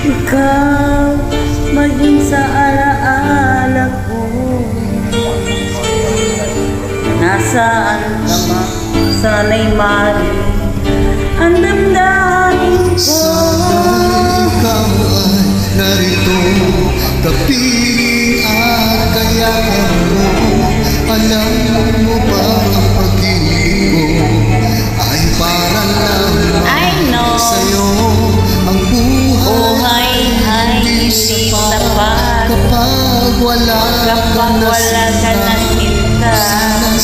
Ikaw maging sa alaala ko. Nasaan ka man, sana'y marinig ang damdamin ko. Sana'y ikaw ay narito, kapiling at kayakan mo. Alam mo ba ang pag-ibig ko ay para lang sa'yo. Ang buhay ay hindi sapat kapag wala ka na sinta.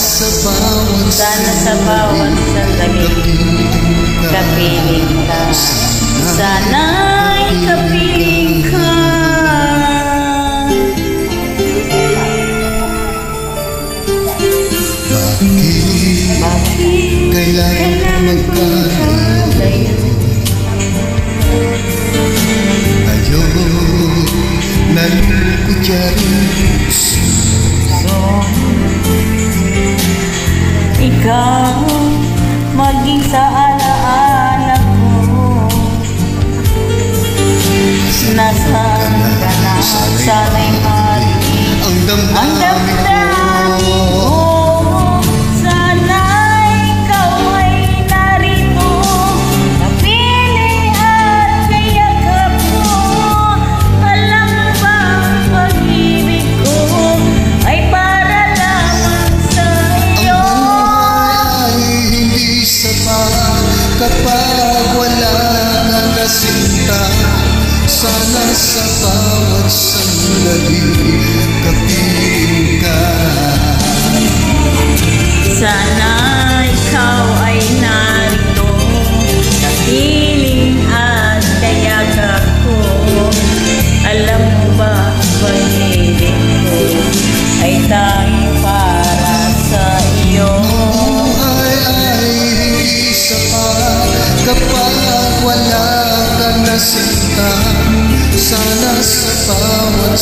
Sana sa bawat sandali kapiling ka. Sana'y kapiling ka. Bakit kailangan magkalayo? Ngayon nalulukod puso. Ikaw maging sa alaala ko. Nasaan ka na, sana'y marinig ang damdamin ko. Sana'y ikaw ay narito, kapiling at kayakap ko. Alam mo ba ang pag-ibig ko ay para lamang sa iyo. Ang buhay ay hindi sapat kapag wala ka na sinta. Sana sa bawat sandali kapiling ka. Sana ikaw ay narito, kapiling at kayakap ko. Alam mo ba, pag-ibig ko ay tanging para sa iyo. Ang buhay ay hindi sapat kapag wala ka na sinta. Sana sa bawat